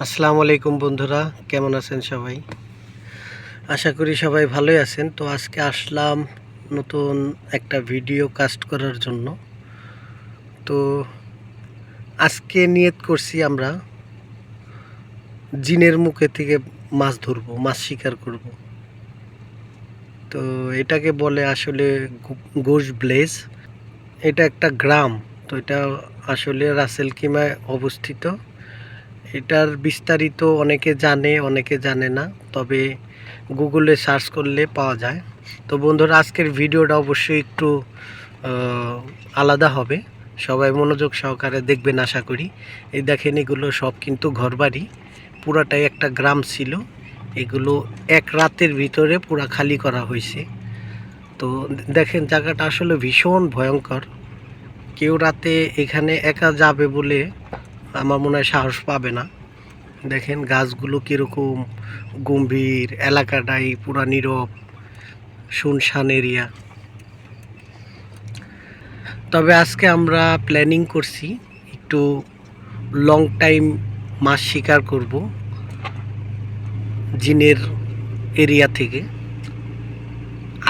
আসসালামু আলাইকুম বন্ধুরা, কেমন আছেন সবাই? আশা করি সবাই ভালোই আছেন। তো আজকে আসলাম নতুন একটা ভিডিও কাস্ট করার জন্য। তো আজকে নিয়ত করছি আমরা জিনের মুখে থেকে মাছ ধরবো, মাছ শিকার করব। তো এটাকে বলে আসলে গোশ ব্লেজ। এটা একটা গ্রাম। তো এটা আসলে রাসেল কিমায় অবস্থিত। এটার বিস্তারিত অনেকে জানে, অনেকে জানে না, তবে গুগলে সার্চ করলে পাওয়া যায়। তো বন্ধুরা, আজকের ভিডিওটা অবশ্যই একটু আলাদা হবে, সবাই মনোযোগ সহকারে দেখবেন আশা করি। এই দেখেন, এগুলো সব কিন্তু ঘরবাড়ি, পুরাটাই একটা গ্রাম ছিল। এগুলো এক রাতের ভিতরে পুরা খালি করা হয়েছে। তো দেখেন, জায়গাটা আসলে ভীষণ ভয়ঙ্কর। কেউ রাতে এখানে একা যাবে বলে আমার মনে হয় সাহস পাবে না। দেখেন গাছগুলো কীরকম গম্ভীর, এলাকাটাই পুরা নীরব, শুনশান এরিয়া। তবে আজকে আমরা প্ল্যানিং করছি একটু লং টাইম মাছ শিকার করব জিনের এরিয়া থেকে।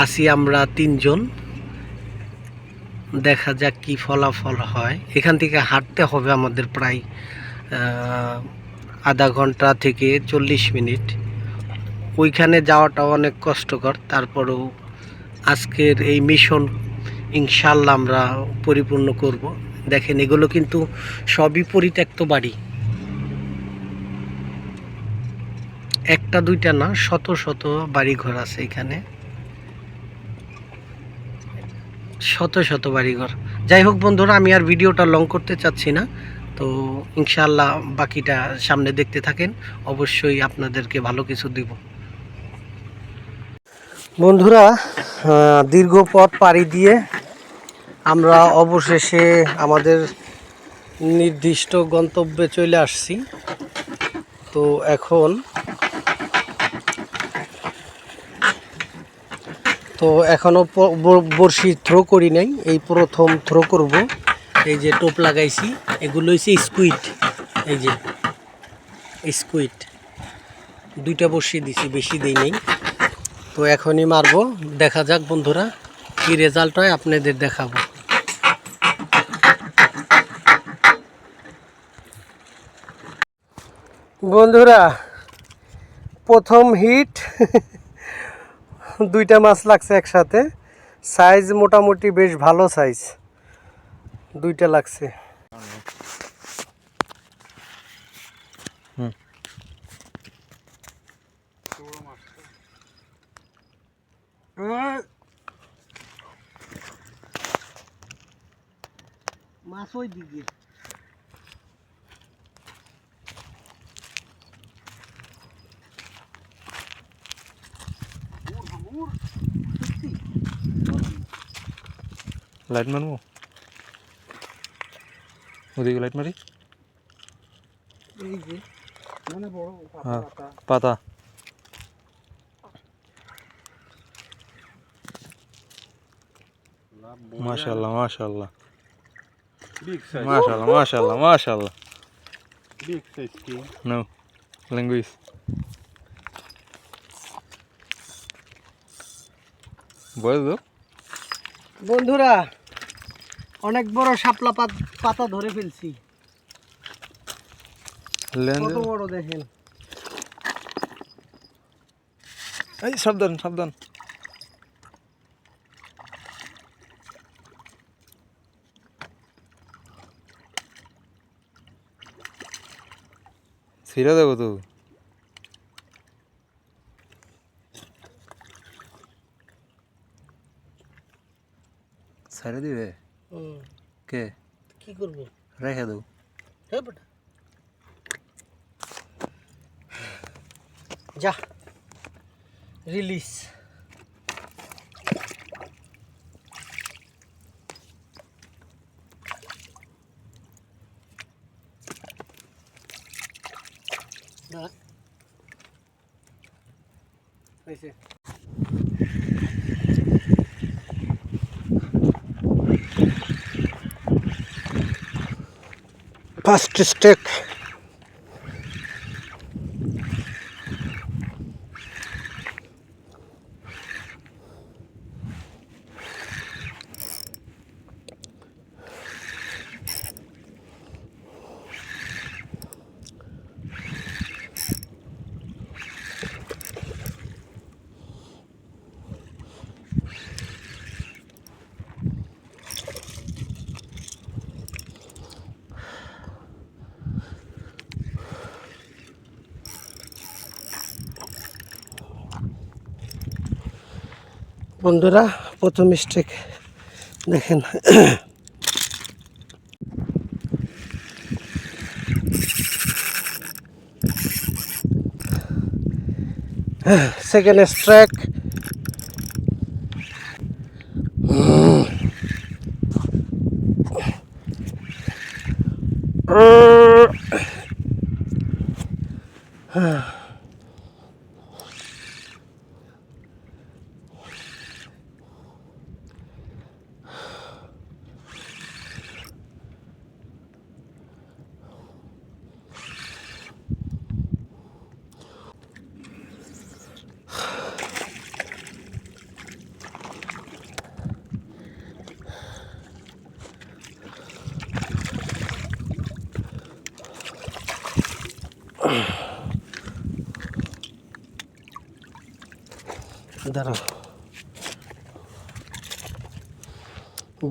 আসি আমরা তিনজন, দেখা যাক কি ফলাফল হয়। এখান থেকে হাঁটতে হবে আমাদের প্রায় আধা ঘন্টা থেকে 40 মিনিট। ওইখানে যাওয়াটাও অনেক কষ্টকর, তারপরেও আজকের এই মিশন ইনশাল্লাহ আমরা পরিপূর্ণ করব। দেখেন, এগুলো কিন্তু সবই পরিত্যক্ত বাড়ি, একটা দুইটা না, শত শত বাড়িঘর আছে এখানে, শত শত বাড়িঘর। যাই হোক বন্ধুরা, আমি আর ভিডিওটা লং করতে চাচ্ছি না। তো ইনশাল্লাহ বাকিটা সামনে দেখতে থাকেন, অবশ্যই আপনাদেরকে ভালো কিছু দিব। বন্ধুরা, দীর্ঘ পথ পাড়ি দিয়ে আমরা অবশেষে আমাদের নির্দিষ্ট গন্তব্যে চলে আসছি। তো এখনও বড়শি থ্রো করি নাই, এই প্রথম থ্রো করব। এই যে টোপ লাগাইছি, এগুলো হচ্ছে স্কুইড। এই যে স্কুইড, দুইটা বড়শি দিছি, বেশি দেই নেই। তো এখনই মারবো, দেখা যাক বন্ধুরা কি রেজাল্ট হয়, আপনাদের দেখাবো। বন্ধুরা, প্রথম হিট দুইটা মাছ লাগছে একসাথে। সাইজ মোটামুটি বেশ ভালো সাইজ, দুইটা লাগছে। মাছ ওই দিকে। লাইট মারবো, ওদিকে লাইট মারি। এই যে মানে বড় পাতা মাশাআল্লাহ মাশাআল্লাহ মাশাআল্লাহ মাশাআল্লাহ মাশাআল্লাহ। Big fish কি? No language. বল বন্ধুরা, অনেক বড় শাপলা পাতা ধরে ফেলছি। কত বড় দেখেন। এই সাবধান সাবধান। ছিঁড়ে দেবো তো। ছেড়ে দিবে কে? কি করব, রেখে দেবো। হ্যাঁ বেটা, যা রিলিজ। First stake. বন্ধুরা প্রথম স্ট্রেক দেখেন। Second stack. দাঁড়াও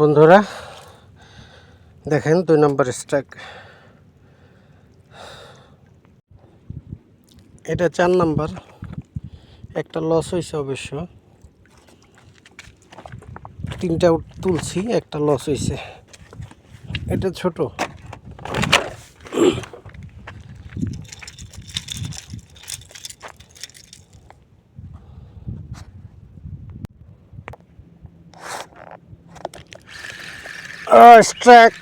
বন্ধুরা, দেখেন 2 নম্বর স্ট্রাইক। এটা 4 নাম্বার, একটা লস হয়েছে অবশ্য, 3টা তুলছি, একটা লস হয়েছে। এটা ছোট। স্ট্রাইক।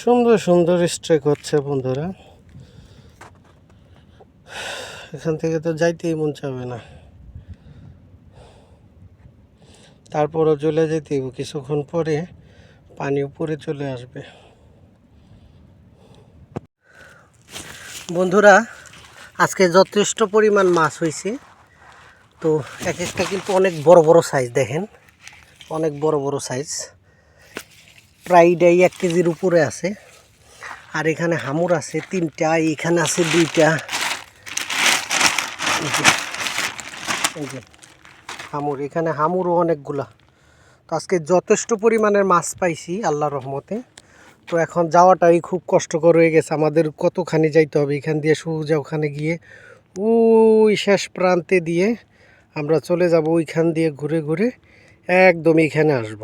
সুন্দর সুন্দর স্ট্রাইক হচ্ছে বন্ধুরা। এখান থেকে তো যাইতেই মন চাবে না, তারপরও চলে যেতে হবে, কিছুক্ষণ পরে পানি উপরে চলে আসবে। বন্ধুরা আজকে যথেষ্ট পরিমাণ মাছ হয়েছে। তো এক একটা কিন্তু অনেক বড় বড় সাইজ, দেখেন অনেক বড় বড় সাইজ, প্রায় 1 কেজির উপরে আছে। আর এখানে হামুর আছে 3টা, এখানে আছে 2টা। হামুর, এখানে হামুরও অনেকগুলা। তো আজকে যথেষ্ট পরিমাণের মাছ পাইছি আল্লাহর রহমতে। তো এখন যাওয়াটাই খুব কষ্টকর হয়ে গেছে আমাদের। কতখানি যাইতে হবে, এখান দিয়ে সোজা ওখানে গিয়ে ওই শেষ প্রান্তে দিয়ে আমরা চলে যাব, ওইখান দিয়ে ঘুরে ঘুরে একদম এইখানে আসব।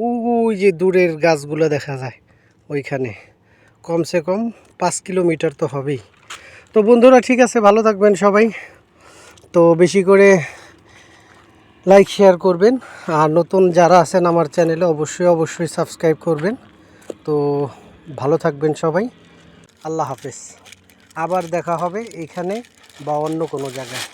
ওই যে দূরের গাছগুলো দেখা যায় ওইখানে, কমসে কম 5 কিলোমিটার তো হবেই। তো বন্ধুরা ঠিক আছে, ভালো থাকবেন সবাই। তো বেশি করে লাইক শেয়ার করবেন, আর নতুন যারা আছেন আমার চ্যানেলে অবশ্যই সাবস্ক্রাইব করবেন। তো ভালো থাকবেন সবাই, আল্লাহ হাফেজ। আবার দেখা হবে এখানে বা অন্য কোনো জায়গায়।